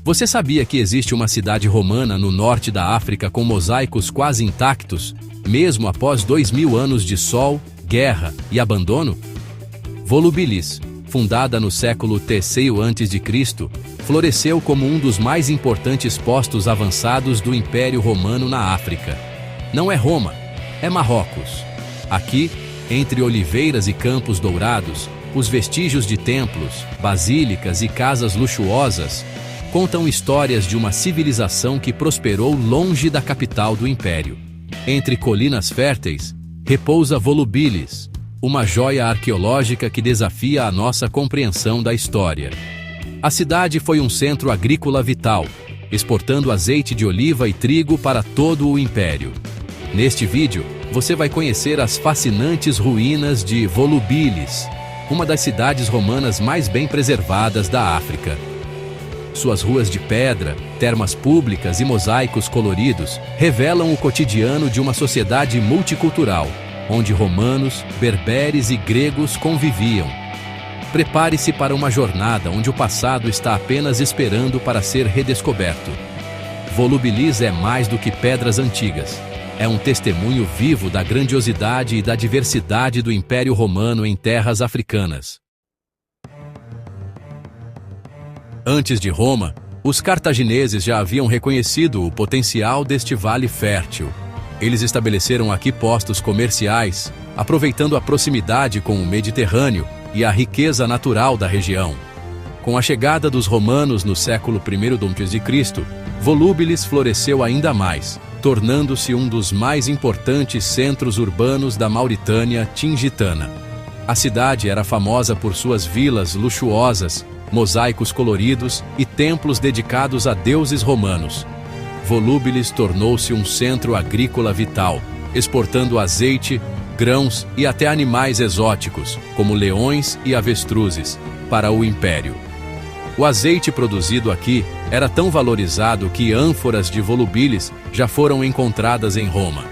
Você sabia que existe uma cidade romana no norte da África com mosaicos quase intactos, mesmo após 2000 anos de sol, guerra e abandono? Volubilis, fundada no século III a.C., floresceu como um dos mais importantes postos avançados do Império Romano na África. Não é Roma, é Marrocos. Aqui, entre oliveiras e campos dourados, os vestígios de templos, basílicas e casas luxuosas contam histórias de uma civilização que prosperou longe da capital do império. Entre colinas férteis, repousa Volubilis, uma joia arqueológica que desafia a nossa compreensão da história. A cidade foi um centro agrícola vital, exportando azeite de oliva e trigo para todo o império. Neste vídeo, você vai conhecer as fascinantes ruínas de Volubilis, uma das cidades romanas mais bem preservadas da África. Suas ruas de pedra, termas públicas e mosaicos coloridos revelam o cotidiano de uma sociedade multicultural, onde romanos, berberes e gregos conviviam. Prepare-se para uma jornada onde o passado está apenas esperando para ser redescoberto. Volubilis é mais do que pedras antigas. É um testemunho vivo da grandiosidade e da diversidade do Império Romano em terras africanas. Antes de Roma, os cartagineses já haviam reconhecido o potencial deste vale fértil. Eles estabeleceram aqui postos comerciais, aproveitando a proximidade com o Mediterrâneo e a riqueza natural da região. Com a chegada dos romanos no século I a.C., Volubilis floresceu ainda mais, tornando-se um dos mais importantes centros urbanos da Mauritânia tingitana. A cidade era famosa por suas vilas luxuosas, mosaicos coloridos e templos dedicados a deuses romanos. Volubilis tornou-se um centro agrícola vital, exportando azeite, grãos e até animais exóticos, como leões e avestruzes, para o império. O azeite produzido aqui era tão valorizado que ânforas de Volubilis já foram encontradas em Roma.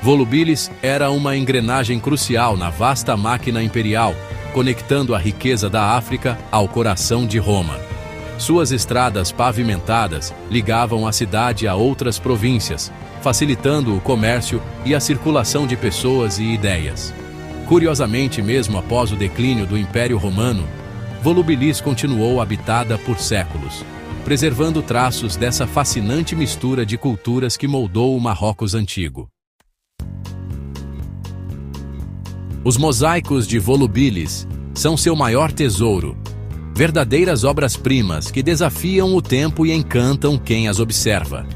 Volubilis era uma engrenagem crucial na vasta máquina imperial, conectando a riqueza da África ao coração de Roma. Suas estradas pavimentadas ligavam a cidade a outras províncias, facilitando o comércio e a circulação de pessoas e ideias. Curiosamente, mesmo após o declínio do Império Romano, Volubilis continuou habitada por séculos, preservando traços dessa fascinante mistura de culturas que moldou o Marrocos antigo. Os mosaicos de Volubilis são seu maior tesouro, verdadeiras obras-primas que desafiam o tempo e encantam quem as observa.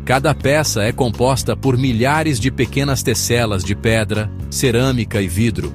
Cada peça é composta por milhares de pequenas teselas de pedra, cerâmica e vidro,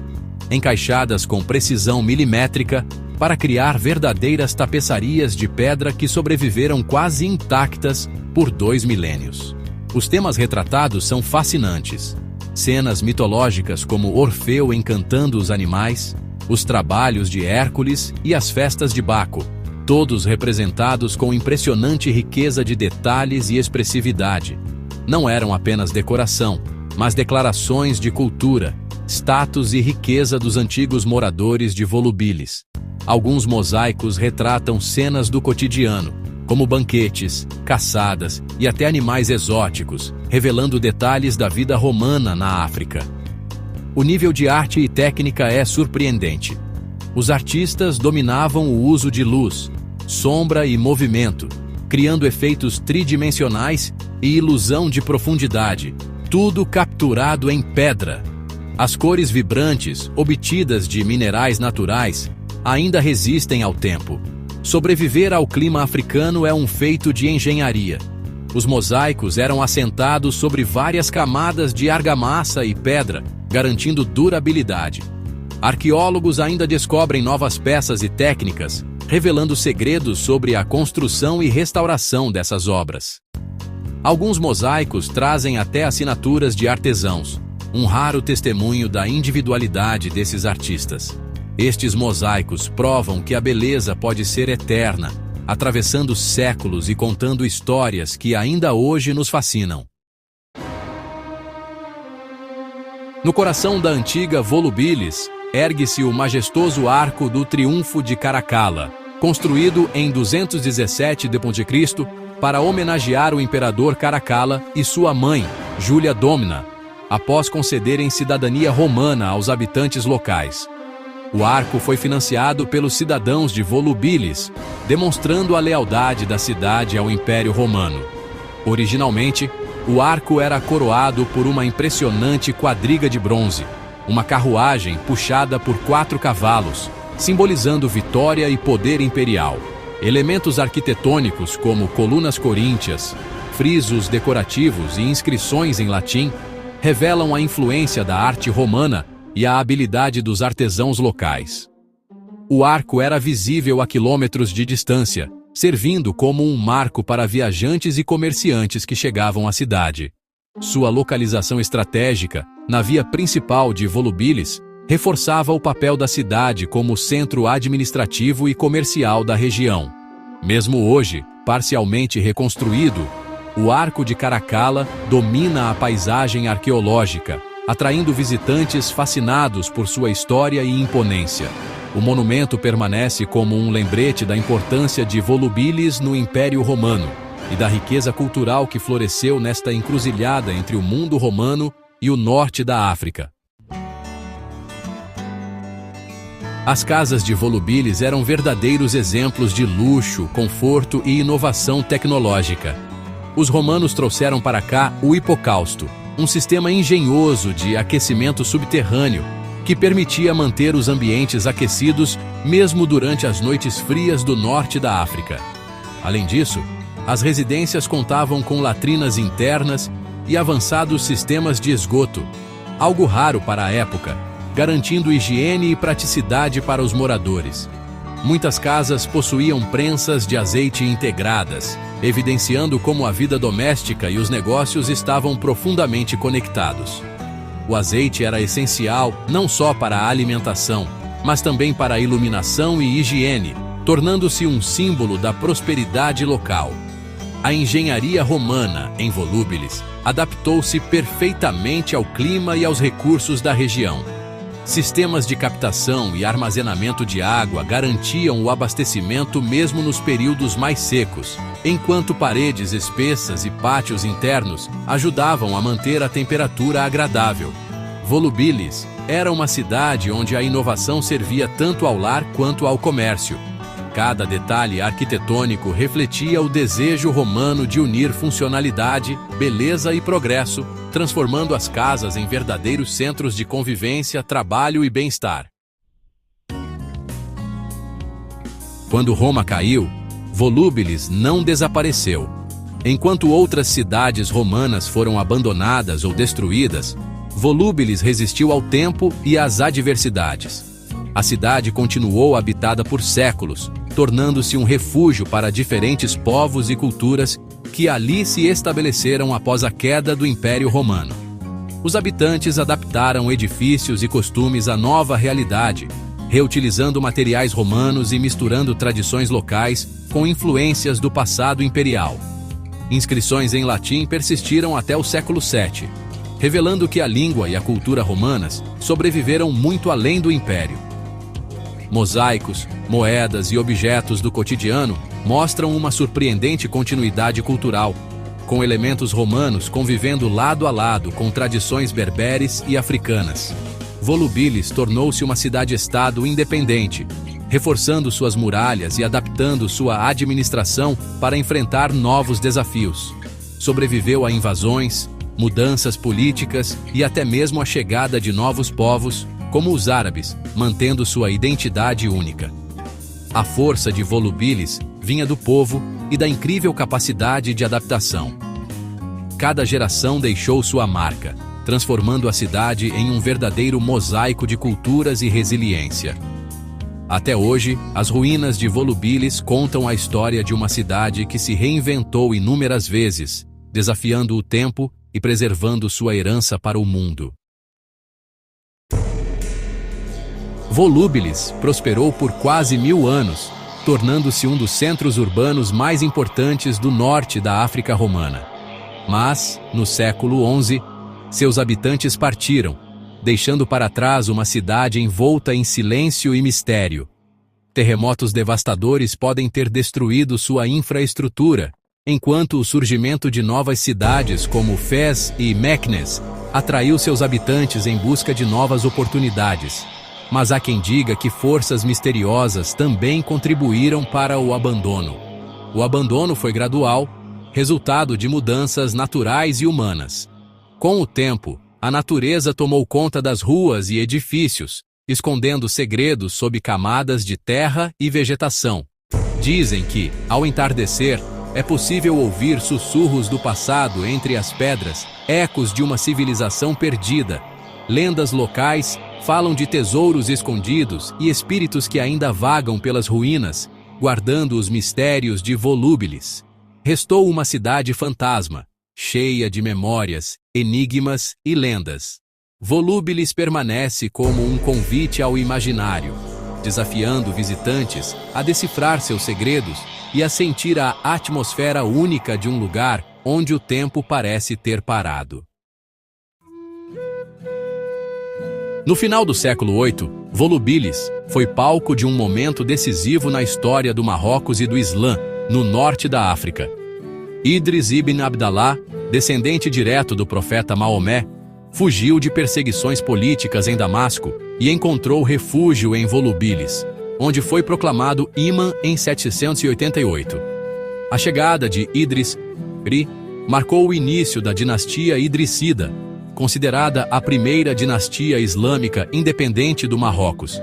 encaixadas com precisão milimétrica para criar verdadeiras tapeçarias de pedra que sobreviveram quase intactas por 2 milênios. Os temas retratados são fascinantes. Cenas mitológicas como Orfeu encantando os animais, os trabalhos de Hércules e as festas de Baco, todos representados com impressionante riqueza de detalhes e expressividade. Não eram apenas decoração, mas declarações de cultura, status e riqueza dos antigos moradores de Volubilis. Alguns mosaicos retratam cenas do cotidiano, como banquetes, caçadas e até animais exóticos, revelando detalhes da vida romana na África. O nível de arte e técnica é surpreendente. Os artistas dominavam o uso de luz, sombra e movimento, criando efeitos tridimensionais e ilusão de profundidade, tudo capturado em pedra. As cores vibrantes, obtidas de minerais naturais, ainda resistem ao tempo. Sobreviver ao clima africano é um feito de engenharia. Os mosaicos eram assentados sobre várias camadas de argamassa e pedra, garantindo durabilidade. Arqueólogos ainda descobrem novas peças e técnicas, revelando segredos sobre a construção e restauração dessas obras. Alguns mosaicos trazem até assinaturas de artesãos, um raro testemunho da individualidade desses artistas. Estes mosaicos provam que a beleza pode ser eterna, atravessando séculos e contando histórias que ainda hoje nos fascinam. No coração da antiga Volubilis, ergue-se o majestoso Arco do Triunfo de Caracalla, construído em 217 d.C. para homenagear o imperador Caracalla e sua mãe, Júlia Domna, após concederem cidadania romana aos habitantes locais. O arco foi financiado pelos cidadãos de Volubilis, demonstrando a lealdade da cidade ao Império Romano. Originalmente, o arco era coroado por uma impressionante quadriga de bronze, uma carruagem puxada por 4 cavalos, simbolizando vitória e poder imperial. Elementos arquitetônicos como colunas coríntias, frisos decorativos e inscrições em latim revelam a influência da arte romana e a habilidade dos artesãos locais. O arco era visível a quilômetros de distância, servindo como um marco para viajantes e comerciantes que chegavam à cidade. Sua localização estratégica, na via principal de Volubilis, reforçava o papel da cidade como centro administrativo e comercial da região. Mesmo hoje, parcialmente reconstruído, o Arco de Caracalla domina a paisagem arqueológica, atraindo visitantes fascinados por sua história e imponência. O monumento permanece como um lembrete da importância de Volubilis no Império Romano e da riqueza cultural que floresceu nesta encruzilhada entre o mundo romano e o norte da África. As casas de Volubilis eram verdadeiros exemplos de luxo, conforto e inovação tecnológica. Os romanos trouxeram para cá o hipocausto, um sistema engenhoso de aquecimento subterrâneo que permitia manter os ambientes aquecidos mesmo durante as noites frias do norte da África. Além disso, as residências contavam com latrinas internas e avançados sistemas de esgoto, algo raro para a época, garantindo higiene e praticidade para os moradores. Muitas casas possuíam prensas de azeite integradas, evidenciando como a vida doméstica e os negócios estavam profundamente conectados. O azeite era essencial não só para a alimentação, mas também para a iluminação e higiene, tornando-se um símbolo da prosperidade local. A engenharia romana, em Volubilis, adaptou-se perfeitamente ao clima e aos recursos da região. Sistemas de captação e armazenamento de água garantiam o abastecimento mesmo nos períodos mais secos, enquanto paredes espessas e pátios internos ajudavam a manter a temperatura agradável. Volubilis era uma cidade onde a inovação servia tanto ao lar quanto ao comércio. Cada detalhe arquitetônico refletia o desejo romano de unir funcionalidade, beleza e progresso, transformando as casas em verdadeiros centros de convivência, trabalho e bem-estar. Quando Roma caiu, Volubilis não desapareceu. Enquanto outras cidades romanas foram abandonadas ou destruídas, Volubilis resistiu ao tempo e às adversidades. A cidade continuou habitada por séculos, tornando-se um refúgio para diferentes povos e culturas que ali se estabeleceram após a queda do Império Romano. Os habitantes adaptaram edifícios e costumes à nova realidade, reutilizando materiais romanos e misturando tradições locais com influências do passado imperial. Inscrições em latim persistiram até o século VII, revelando que a língua e a cultura romanas sobreviveram muito além do Império. Mosaicos, moedas e objetos do cotidiano mostram uma surpreendente continuidade cultural, com elementos romanos convivendo lado a lado com tradições berberes e africanas. Volubilis tornou-se uma cidade-estado independente, reforçando suas muralhas e adaptando sua administração para enfrentar novos desafios. Sobreviveu a invasões, mudanças políticas e até mesmo a chegada de novos povos, como os árabes, mantendo sua identidade única. A força de Volubilis vinha do povo e da incrível capacidade de adaptação. Cada geração deixou sua marca, transformando a cidade em um verdadeiro mosaico de culturas e resiliência. Até hoje, as ruínas de Volubilis contam a história de uma cidade que se reinventou inúmeras vezes, desafiando o tempo e preservando sua herança para o mundo. Volubilis prosperou por quase 1000 anos, tornando-se um dos centros urbanos mais importantes do norte da África romana. Mas, no século XI, seus habitantes partiram, deixando para trás uma cidade envolta em silêncio e mistério. Terremotos devastadores podem ter destruído sua infraestrutura, enquanto o surgimento de novas cidades como Fez e Meknes atraiu seus habitantes em busca de novas oportunidades. Mas há quem diga que forças misteriosas também contribuíram para o abandono. O abandono foi gradual, resultado de mudanças naturais e humanas. Com o tempo, a natureza tomou conta das ruas e edifícios, escondendo segredos sob camadas de terra e vegetação. Dizem que, ao entardecer, é possível ouvir sussurros do passado entre as pedras, ecos de uma civilização perdida. Lendas locais falam de tesouros escondidos e espíritos que ainda vagam pelas ruínas, guardando os mistérios de Volubilis. Restou uma cidade fantasma, cheia de memórias, enigmas e lendas. Volubilis permanece como um convite ao imaginário, desafiando visitantes a decifrar seus segredos e a sentir a atmosfera única de um lugar onde o tempo parece ter parado. No final do século VIII, Volubilis foi palco de um momento decisivo na história do Marrocos e do Islã, no norte da África. Idris ibn Abdallah, descendente direto do profeta Maomé, fugiu de perseguições políticas em Damasco e encontrou refúgio em Volubilis, onde foi proclamado imã em 788. A chegada de Idris I marcou o início da dinastia Idrissida, considerada a primeira dinastia islâmica independente do Marrocos.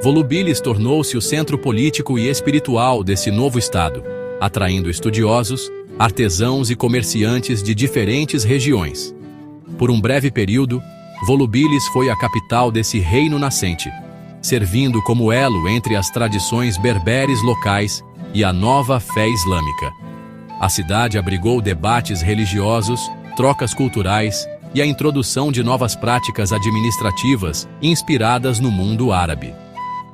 Volubilis tornou-se o centro político e espiritual desse novo estado, atraindo estudiosos, artesãos e comerciantes de diferentes regiões. Por um breve período, Volubilis foi a capital desse reino nascente, servindo como elo entre as tradições berberes locais e a nova fé islâmica. A cidade abrigou debates religiosos, trocas culturais e a introdução de novas práticas administrativas inspiradas no mundo árabe.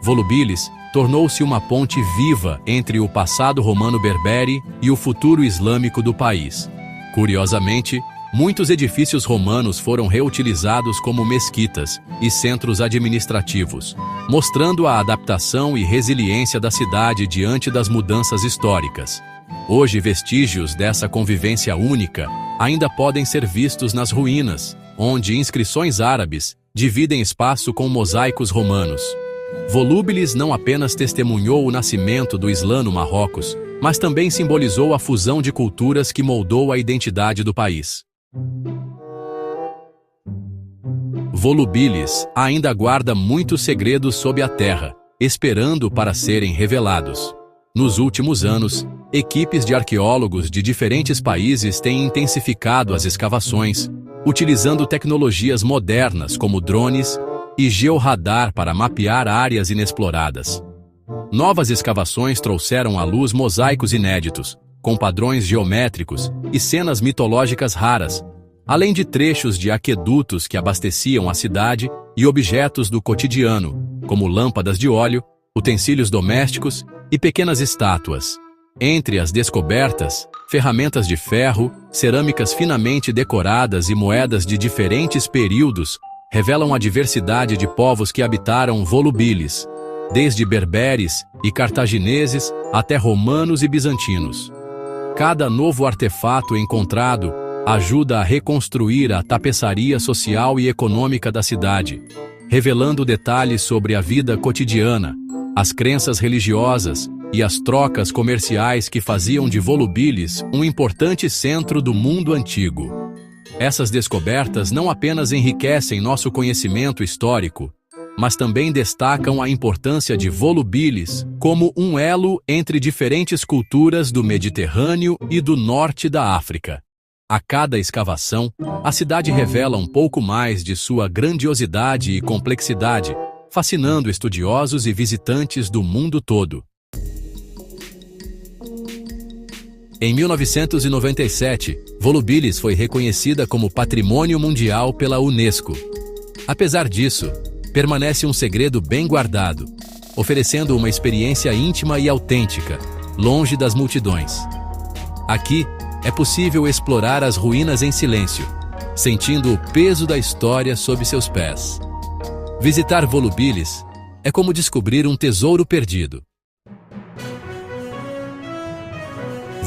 Volubilis tornou-se uma ponte viva entre o passado romano-berbere e o futuro islâmico do país. Curiosamente, muitos edifícios romanos foram reutilizados como mesquitas e centros administrativos, mostrando a adaptação e resiliência da cidade diante das mudanças históricas. Hoje, vestígios dessa convivência única ainda podem ser vistos nas ruínas, onde inscrições árabes dividem espaço com mosaicos romanos. Volubilis não apenas testemunhou o nascimento do Islã no Marrocos, mas também simbolizou a fusão de culturas que moldou a identidade do país. Volubilis ainda guarda muitos segredos sob a terra, esperando para serem revelados. Nos últimos anos, equipes de arqueólogos de diferentes países têm intensificado as escavações, utilizando tecnologias modernas como drones e georradar para mapear áreas inexploradas. Novas escavações trouxeram à luz mosaicos inéditos, com padrões geométricos e cenas mitológicas raras, além de trechos de aquedutos que abasteciam a cidade e objetos do cotidiano, como lâmpadas de óleo, utensílios domésticos e pequenas estátuas. Entre as descobertas, ferramentas de ferro, cerâmicas finamente decoradas e moedas de diferentes períodos revelam a diversidade de povos que habitaram Volubilis, desde berberes e cartagineses até romanos e bizantinos. Cada novo artefato encontrado ajuda a reconstruir a tapeçaria social e econômica da cidade, revelando detalhes sobre a vida cotidiana, as crenças religiosas e as trocas comerciais que faziam de Volubilis um importante centro do mundo antigo. Essas descobertas não apenas enriquecem nosso conhecimento histórico, mas também destacam a importância de Volubilis como um elo entre diferentes culturas do Mediterrâneo e do norte da África. A cada escavação, a cidade revela um pouco mais de sua grandiosidade e complexidade, fascinando estudiosos e visitantes do mundo todo. Em 1997, Volubilis foi reconhecida como Patrimônio Mundial pela Unesco. Apesar disso, permanece um segredo bem guardado, oferecendo uma experiência íntima e autêntica, longe das multidões. Aqui, é possível explorar as ruínas em silêncio, sentindo o peso da história sob seus pés. Visitar Volubilis é como descobrir um tesouro perdido,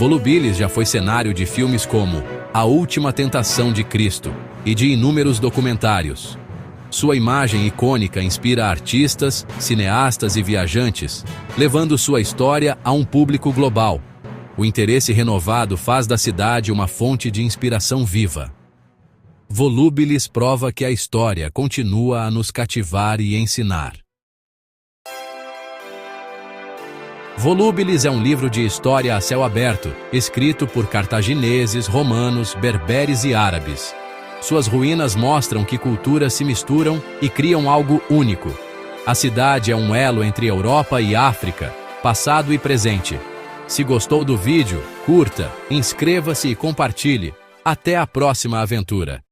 Volubilis já foi cenário de filmes como A Última Tentação de Cristo e de inúmeros documentários. Sua imagem icônica inspira artistas, cineastas e viajantes, levando sua história a um público global. O interesse renovado faz da cidade uma fonte de inspiração viva. Volubilis prova que a história continua a nos cativar e ensinar. Volubilis é um livro de história a céu aberto, escrito por cartagineses, romanos, berberes e árabes. Suas ruínas mostram que culturas se misturam e criam algo único. A cidade é um elo entre Europa e África, passado e presente. Se gostou do vídeo, curta, inscreva-se e compartilhe. Até a próxima aventura!